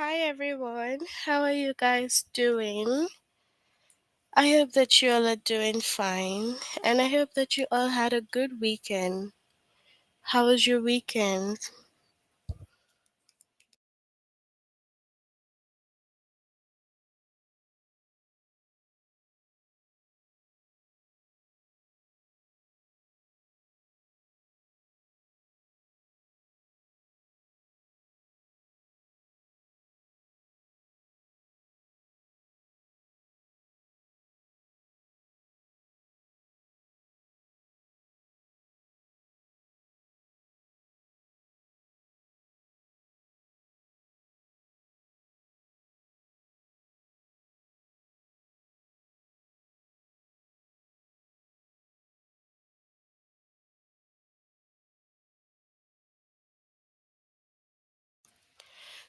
Hi everyone, how are you guys doing? I hope that you all are doing fine, and I hope that you all had a good weekend. How was your weekend?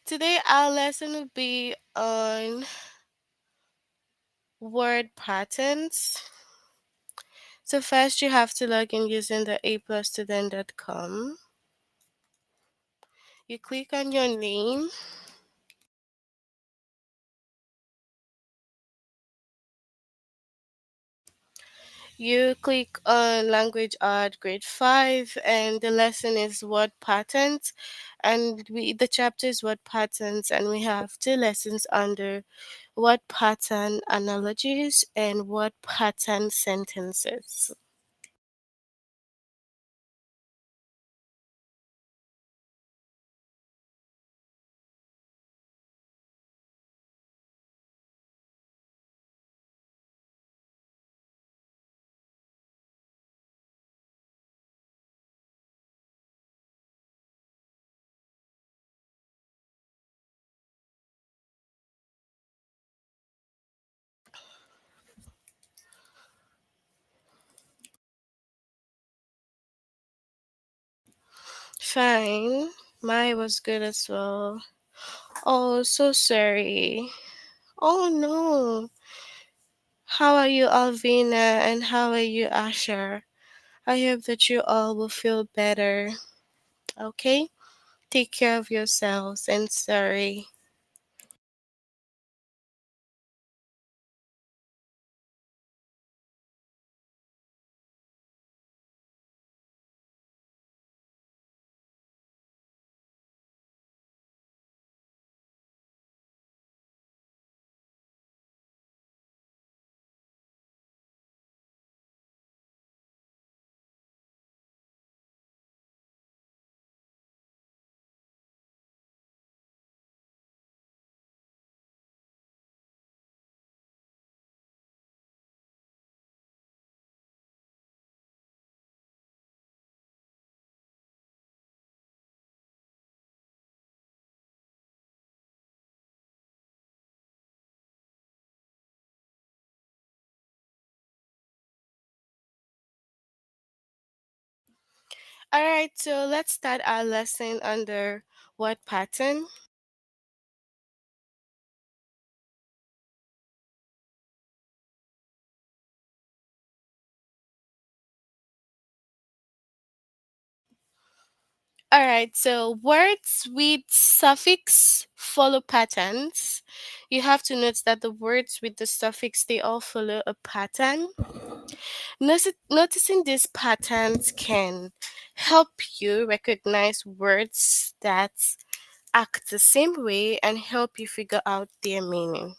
Today, our lesson will be on word patterns. So, first, you have to log in using the aplusstudent.com. You click on your name. You click on language art grade 5, and the lesson is word patterns, and the chapter is word patterns, and we have two lessons under word pattern analogies and word pattern sentences. Fine, mine was good as well. Oh, so sorry. Oh no. How are you, Alvina, and how are you, Asher? I hope that you all will feel better. Okay? Take care of yourselves and sorry. Alright, so let's start our lesson under word pattern. Alright, so words with suffix follow patterns. You have to note that the words with the suffix they all follow a pattern. Noticing these patterns can help you recognize words that act the same way and help you figure out their meaning.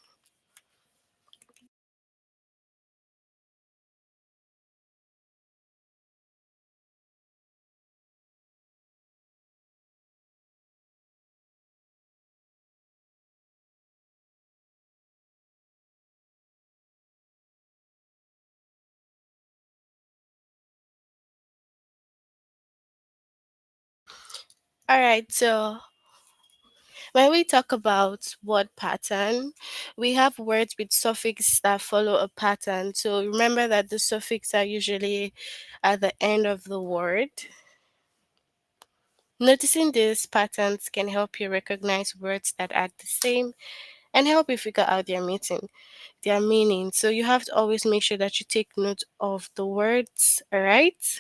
Alright, so when we talk about word pattern, we have words with suffix that follow a pattern. So remember that the suffix are usually at the end of the word. Noticing these patterns can help you recognize words that act the same and help you figure out their meaning. So you have to always make sure that you take note of the words, all right?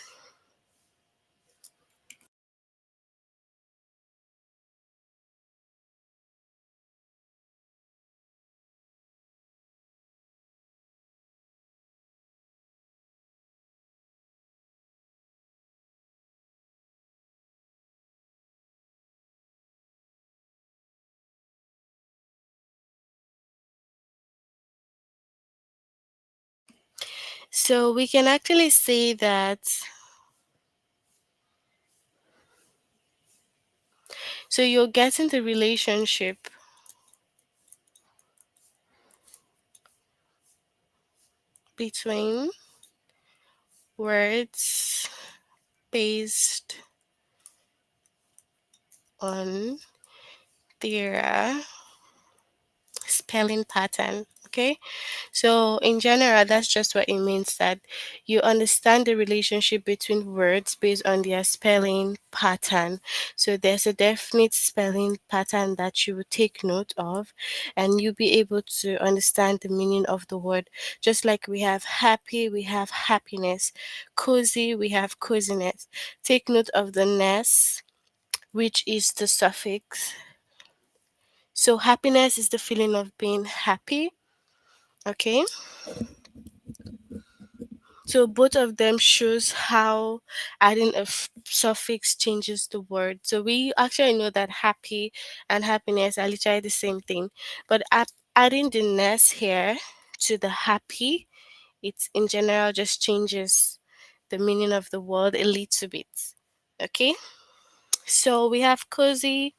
So we can actually say that, so you're getting the relationship between words based on their spelling pattern. Okay, so in general, that's just what it means, that you understand the relationship between words based on their spelling pattern. So there's a definite spelling pattern that you will take note of, and you'll be able to understand the meaning of the word. Just like we have happy, we have happiness, cozy, we have coziness. Take note of the ness, which is the suffix. So happiness is the feeling of being happy. Okay, so both of them shows how adding a suffix changes the word. So we actually know that happy and happiness are literally the same thing, but adding the ness here to the happy, it in general just changes the meaning of the word a little bit. Okay, so we have cozy.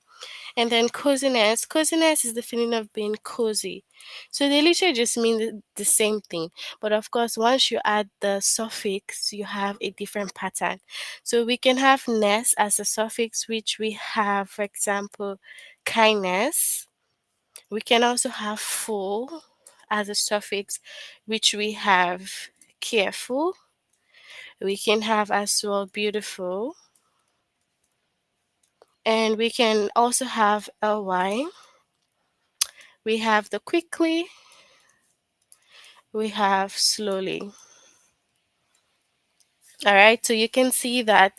And then coziness. Coziness is the feeling of being cozy. So they literally just mean the same thing. But of course, once you add the suffix, you have a different pattern. So we can have ness as a suffix, which we have, for example, kindness. We can also have full as a suffix, which we have careful. We can have as well beautiful. And we can also have ly. We have the quickly, we have slowly. All right, so you can see that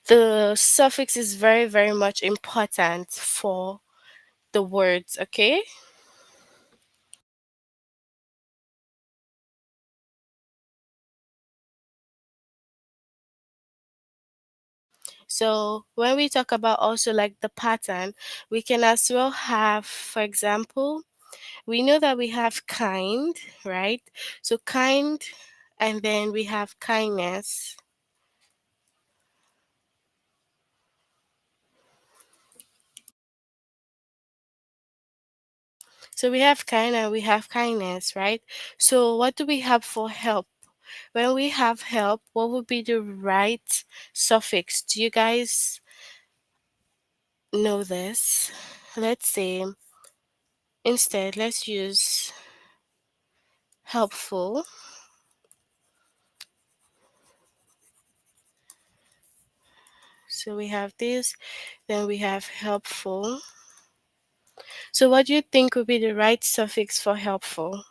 the suffix is very, very much important for the words. Okay, so when we talk about also like the pattern, we can as well have, for example, we know that we have kind, right? So kind, and then we have kindness. So we have kind and we have kindness, right? So what do we have for help? When we have help, what would be the right suffix? Do you guys know this? Let's say instead, let's use helpful. So we have this, then we have helpful. So what do you think would be the right suffix for helpful?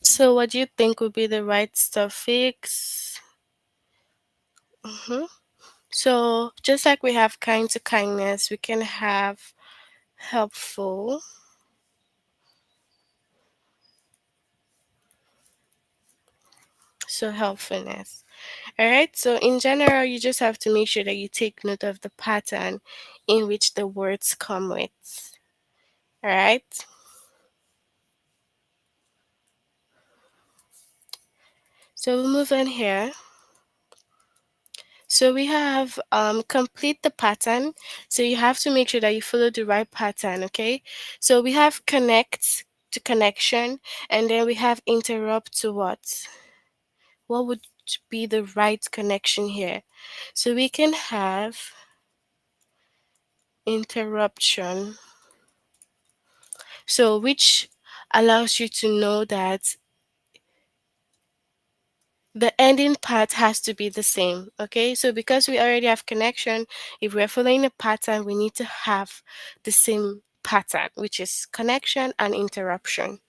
So what do you think would be the right suffix? hmm So just like we have kind to kindness, we can have helpful. So helpfulness. All right. So in general, you just have to make sure that you take note of the pattern in which the words come with. All right. So we'll move on here. So we have complete the pattern. So you have to make sure that you follow the right pattern. Okay. So we have connect to connection, and then we have interrupt to what? What would be the right connection here? So we can have interruption. So which allows you to know that the ending part has to be the same. Okay, so because we already have connection, if we're following a pattern, we need to have the same pattern, which is connection and interruption.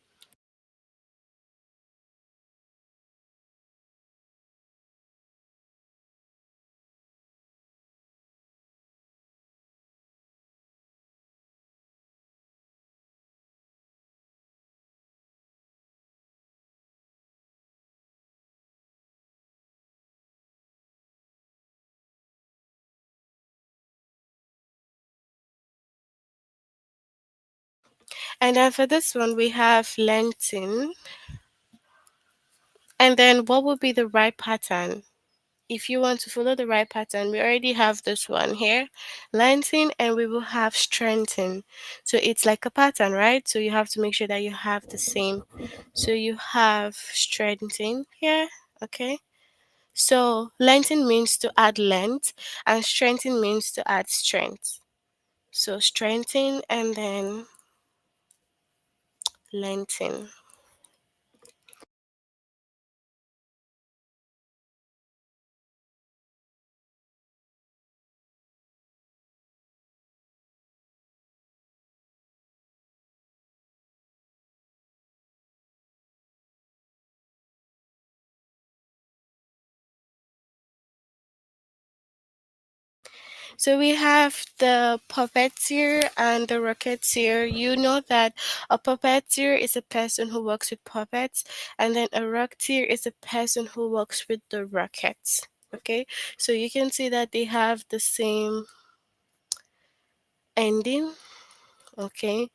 And then for this one, we have lengthen. And then what would be the right pattern? If you want to follow the right pattern, we already have this one here, lengthen, and we will have strengthen. So it's like a pattern, right? So you have to make sure that you have the same. So you have strengthen here, okay? So lengthen means to add length, and strengthen means to add strength. So strengthen and then lengthen. So we have the puppeteer and the rocketeer. You know that a puppeteer is a person who works with puppets, and then a rocketeer is a person who works with the rockets. Okay, so you can see that they have the same ending. Okay,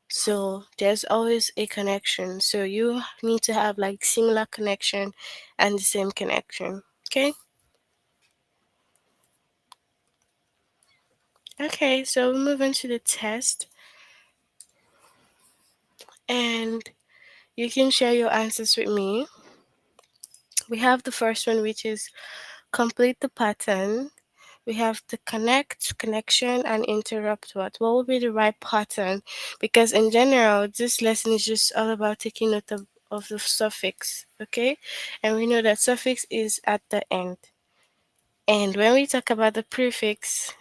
so there's always a connection. So you need to have like similar connection and the same connection. Okay. Okay, so we move into the test, and you can share your answers with me. We have the first one, which is complete the pattern. We have the connect, connection, and interrupt. What will be the right pattern? Because in general, this lesson is just all about taking note of the suffix, okay? And we know that suffix is at the end. And when we talk about the prefix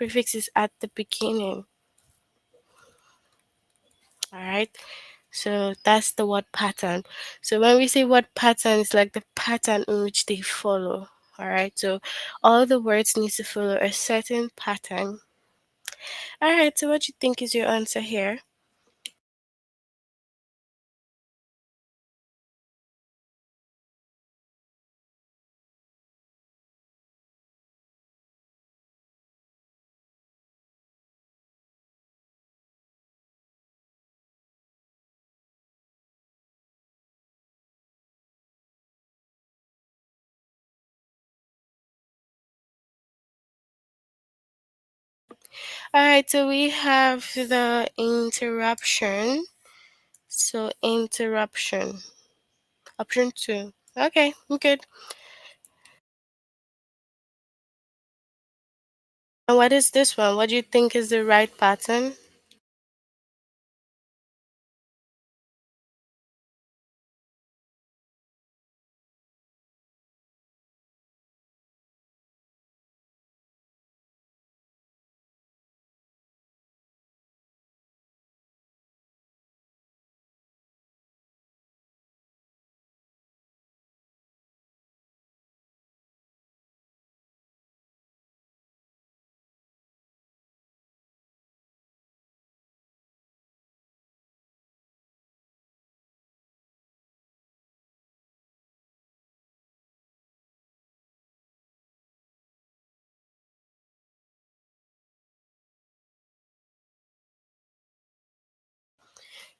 is at the beginning. All right. So that's the word pattern. So when we say word pattern, it's like the pattern in which they follow. All right. So all the words need to follow a certain pattern. All right. So what do you think is your answer here? All right. So we have the interruption. So interruption. Option two. Okay. Good. And what is this one? What do you think is the right pattern?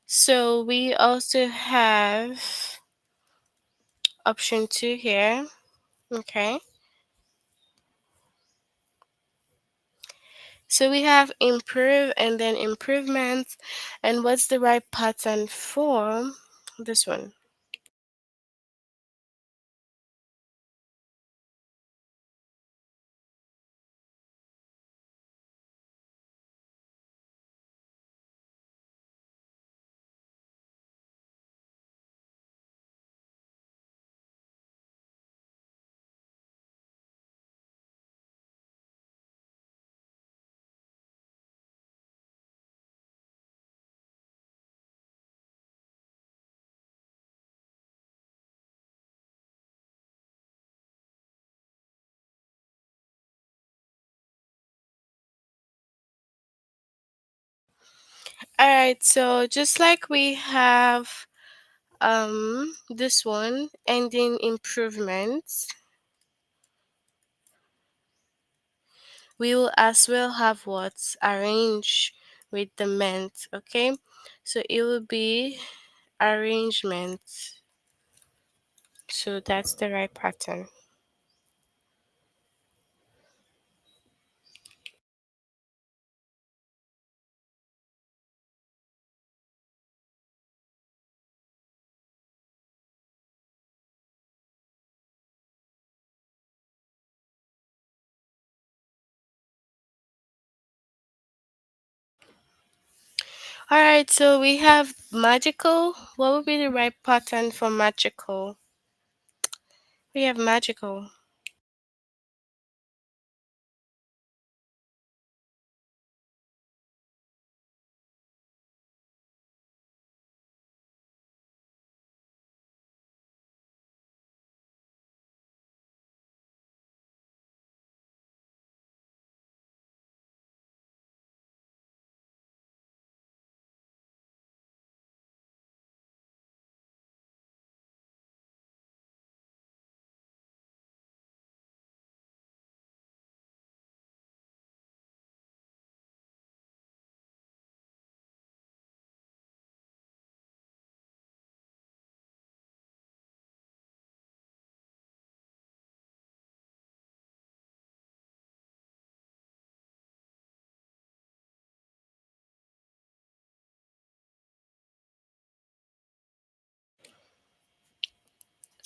So we also have option two here. Okay. So we have improve and then improvements. And what's the right pattern for this one? All right, so just like we have this one ending improvements, we will as well have what's arrange with the ment, okay? So it will be arrangement. So that's the right pattern. All right, so we have magical. What would be the right pattern for magical? We have magical.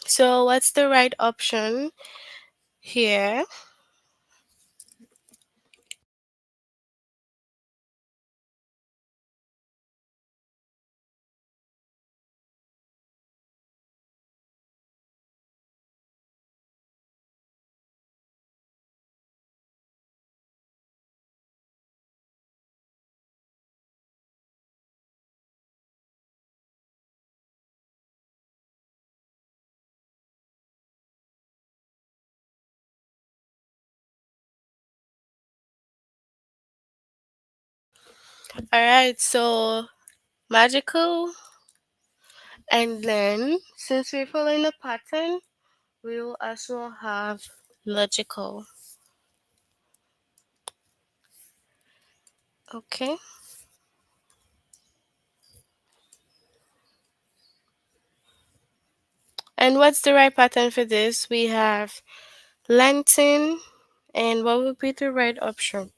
So what's the right option here? All right, so magical, and then since we're following a pattern, we will also have logical. Okay. And what's the right pattern for this? We have lengthen, and what would be the right option?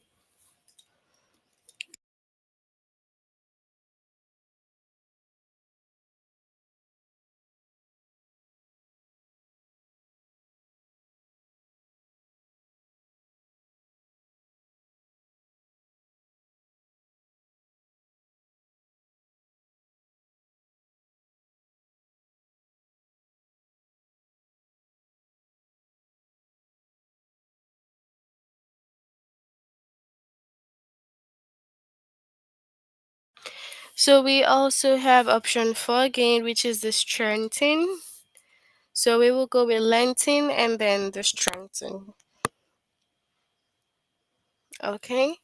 So we also have option 4 again, which is the strengthen. So we will go with lengthen and then the strengthen. Okay.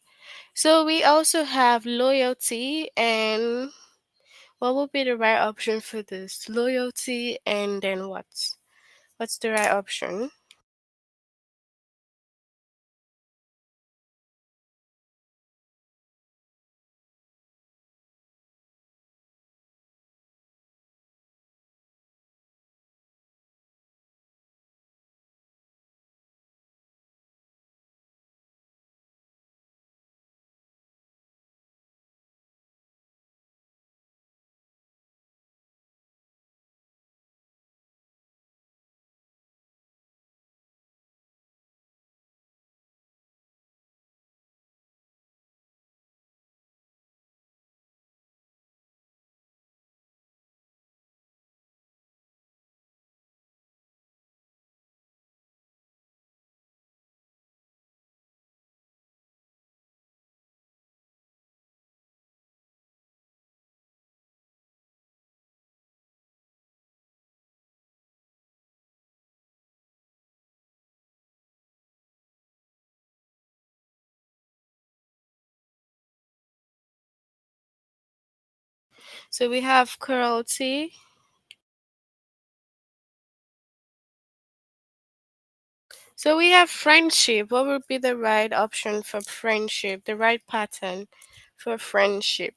So we also have loyalty, and what would be the right option for this? Loyalty and then what? What's the right option? So we have cruelty. So we have friendship. What would be the right option for friendship? The right pattern for friendship.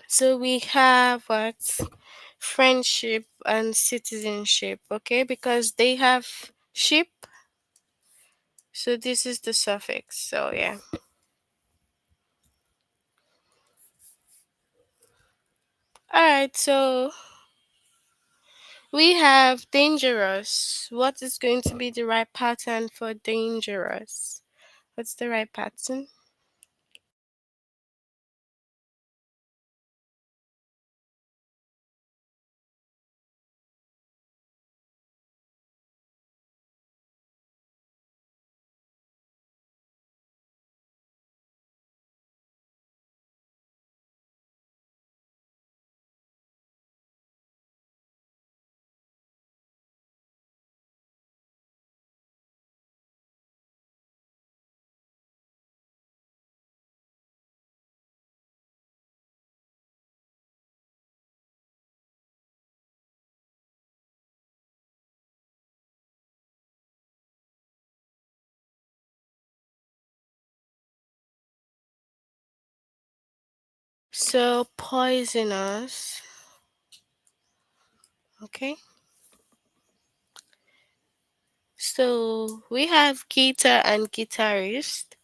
So we have what? Friendship and citizenship, okay? Because they have ship, so this is the suffix. So yeah. All right, so we have dangerous. What is going to be the right pattern for dangerous? What's the right pattern? So poisonous. Okay. So we have guitar and guitarist.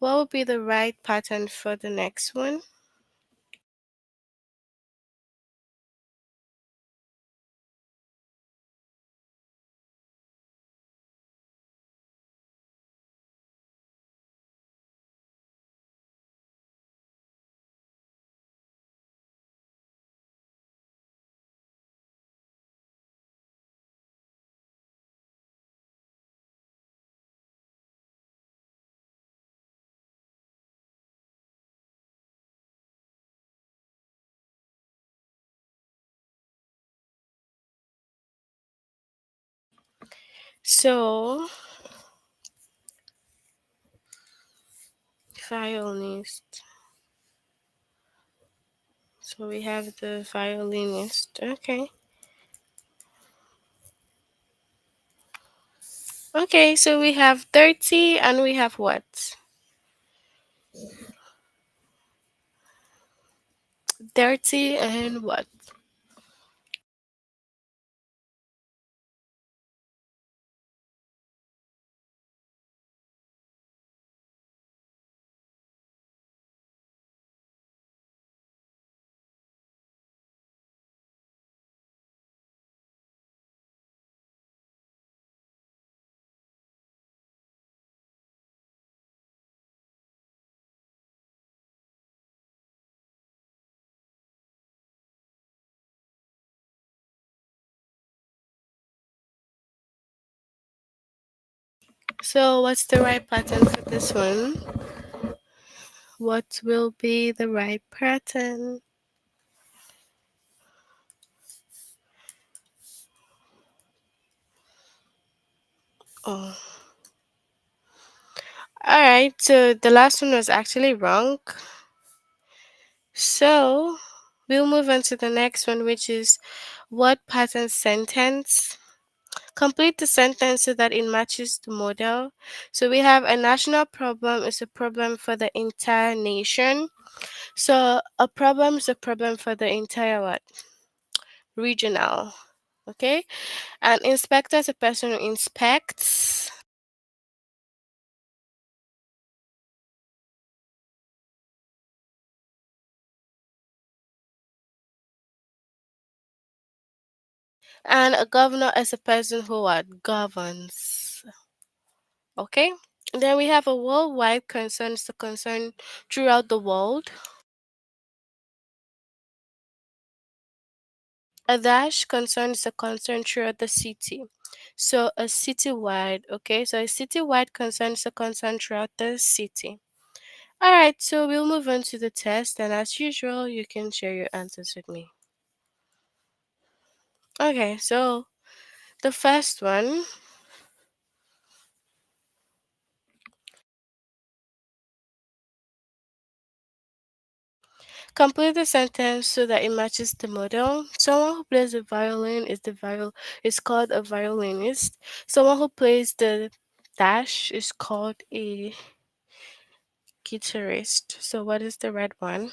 What would be the right pattern for the next one? So violinist. So we have the violinist. Okay. Okay, so we have dirty and we have what? Dirty and what? So what's the right pattern for this one? What will be the right pattern? Oh. Alright, so the last one was actually wrong. So we'll move on to the next one, which is what pattern sentence? Complete the sentence so that it matches the model. So we have a national problem is a problem for the entire nation. So a problem is a problem for the entire what? Regional. Okay? An inspector is a person who inspects. And a governor is a person who what governs. Okay. Then we have a worldwide concern. It's a concern throughout the world. A dash concern is a concern throughout the city. So a citywide, okay? So a citywide concern is a concern throughout the city. All right, so we'll move on to the test, and as usual, you can share your answers with me. Okay, so the first one, complete the sentence so that it matches the model. Someone who plays the violin is called a violinist. Someone who plays the dash is called a guitarist. So what is the red one?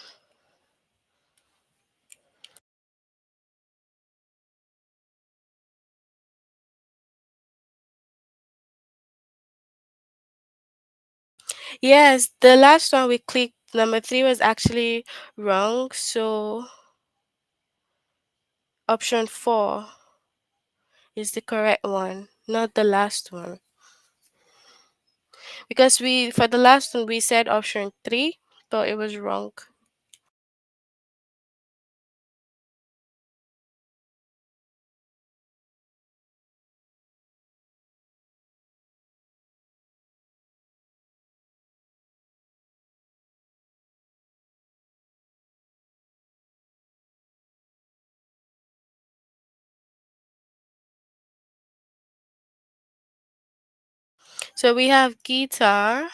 Yes, the last one we clicked, number three, was actually wrong. So option four is the correct one, not the last one. Because we for the last one we said option three, but it was wrong. So we have guitar.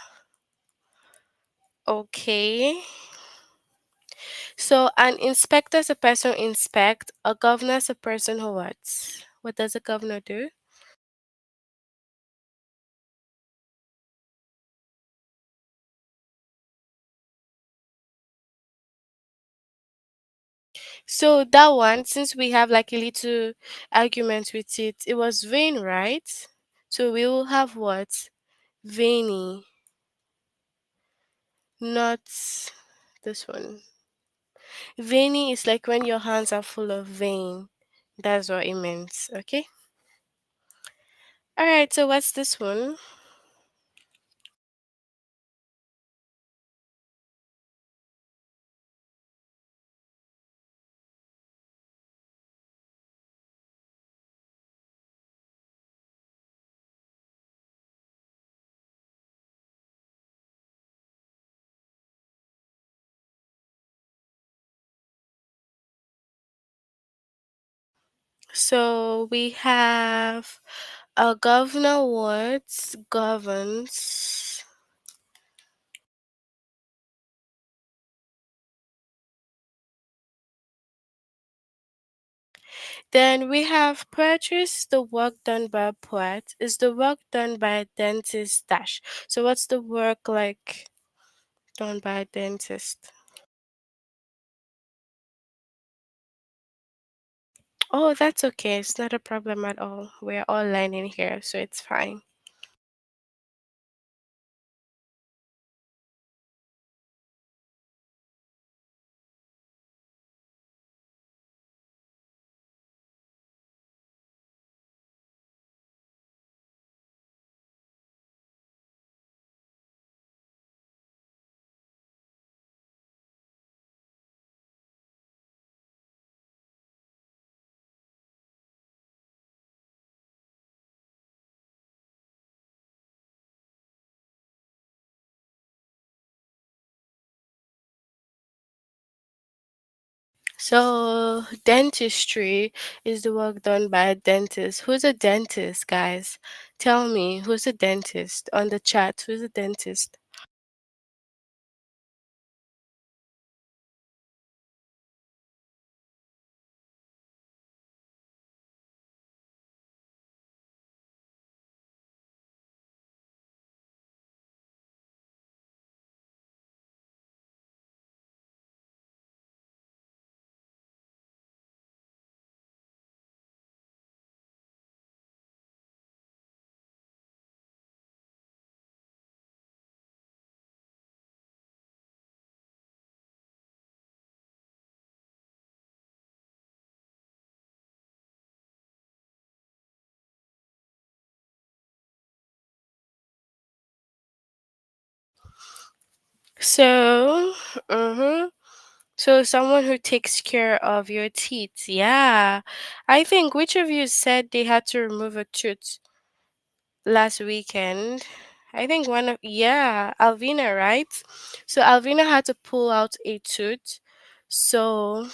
Okay. So an inspector is a person who inspect. A governor is a person who what? What does a governor do? So that one, since we have like a little argument with it, it was vain, right? So we will have what? Veiny, not this one. Veiny is like when your hands are full of vein. That's what it means. Okay. All right. So what's this one? So we have a governor what governs. Then we have poetry is the work done by a poet. Is the work done by a dentist dash. So what's the work like done by a dentist? Oh, that's okay. It's not a problem at all. We're all learning here, so it's fine. So, dentistry is the work done by a dentist. Who's a dentist, guys? Tell me, who's a dentist on the chat? Who's a dentist? So, mm-hmm. So someone who takes care of your teeth. Yeah. I think which of you said they had to remove a tooth last weekend? I think one of, yeah, Alvina, right? So Alvina had to pull out a tooth. So,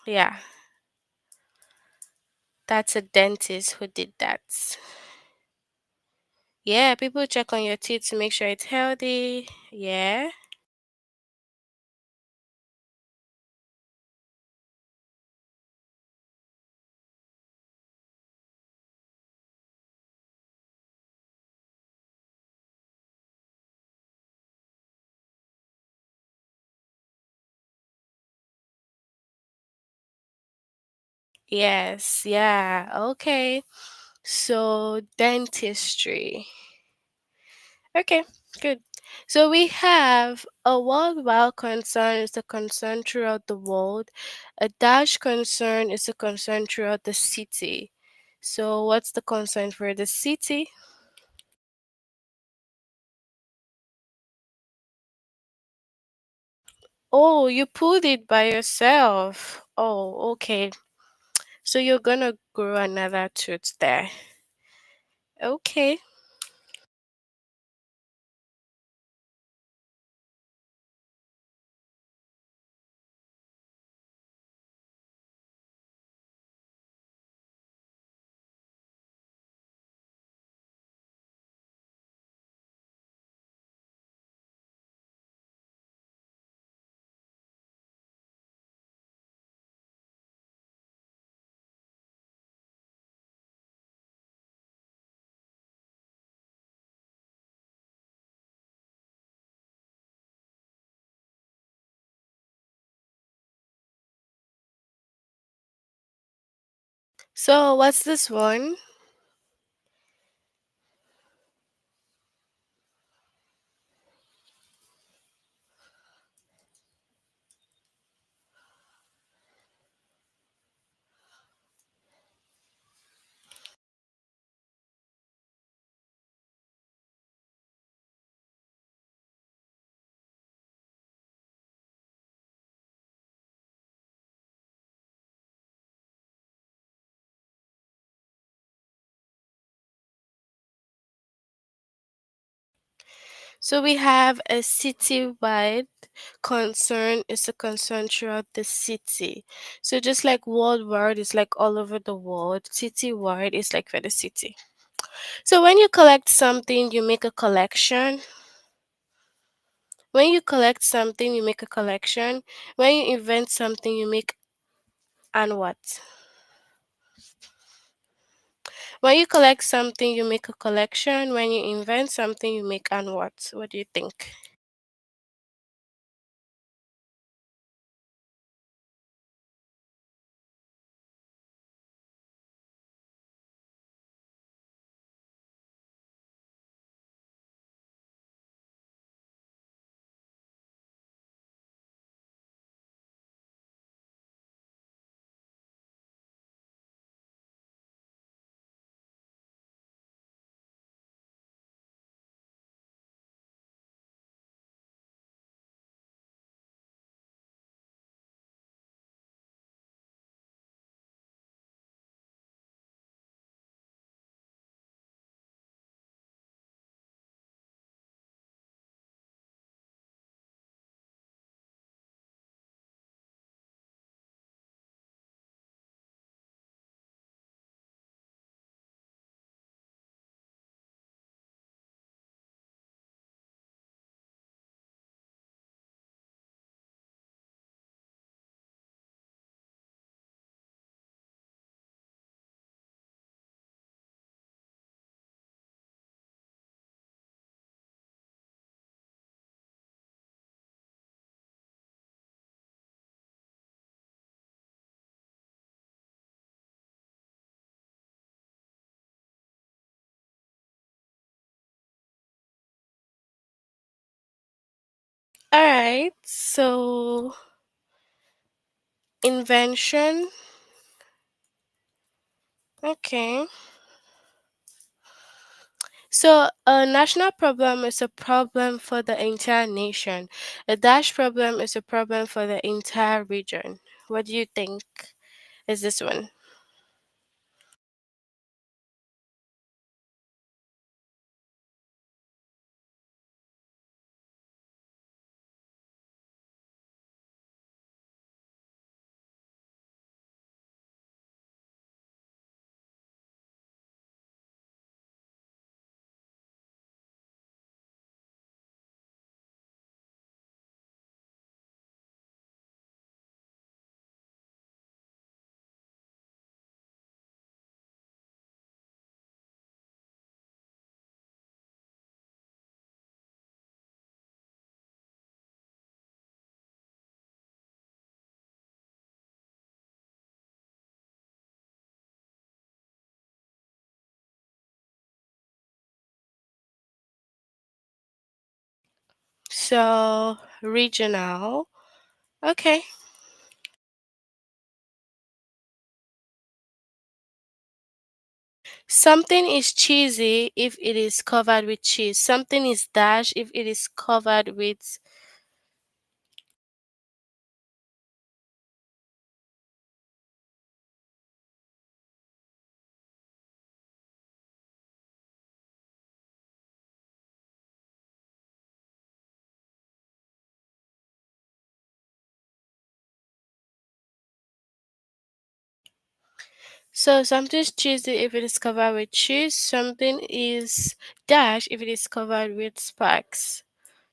yeah, that's a dentist who did that. Yeah, people check on your teeth to make sure it's healthy. Yeah. Yes. Yeah. Okay. So, dentistry. Okay, good. So we have a worldwide concern is a concern throughout the world. A dash concern is a concern throughout the city. So what's the concern for the city? Oh, you pulled it by yourself. Oh, okay. So you're gonna grow another tooth there. Okay. So what's this one? So we have a citywide concern is a concern throughout the city. So just like worldwide is like all over the world, citywide is like for the city. So when you collect something, you make a collection. When you collect something, you make a collection. When you invent something, you make and what? When you collect something, you make a collection. When you invent something, you make and what? What do you think? All right. So invention. Okay. So, a national problem is a problem for the entire nation. A dash problem is a problem for the entire region. What do you think is this one? So, regional. Okay. Something is cheesy if it is covered with cheese. Something is dash if it is covered with. So something is cheesy if it is covered with cheese. Something is dash if it is covered with sparks.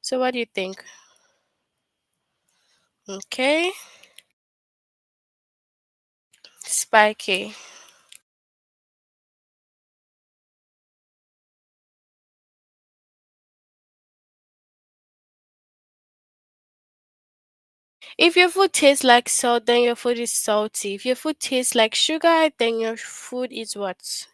So what do you think? Okay. Spiky. If your food tastes like salt, then your food is salty. If your food tastes like sugar, then your food is what?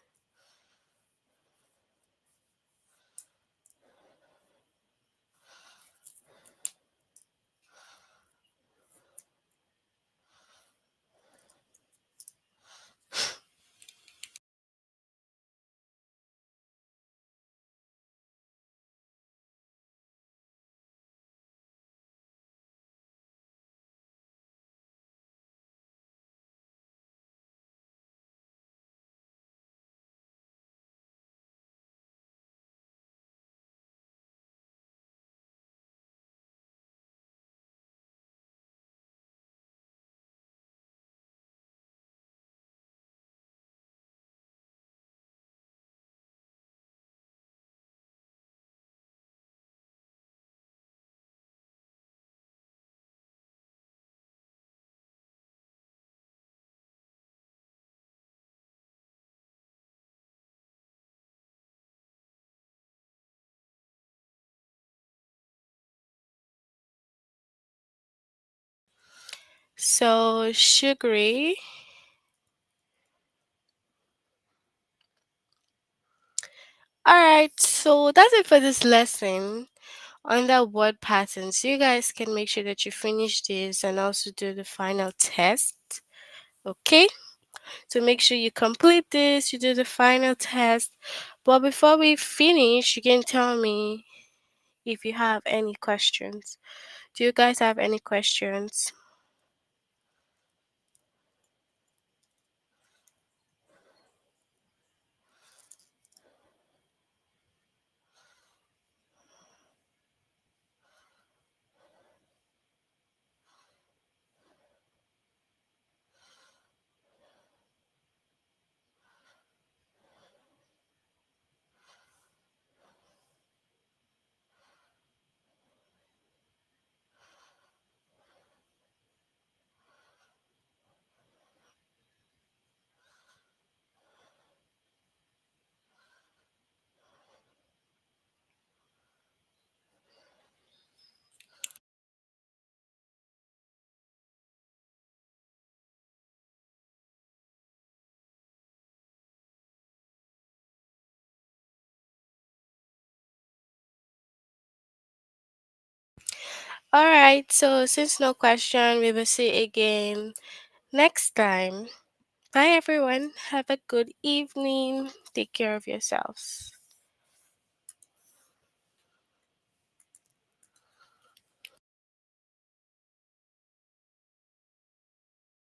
So sugary. Alright, so that's it for this lesson on the word patterns. You guys can make sure that you finish this and also do the final test. Okay? So make sure you complete this, you do the final test. But before we finish, you can tell me if you have any questions. Do you guys have any questions? Alright, so since no question, we will see again next time. Bye everyone. Have a good evening. Take care of yourselves.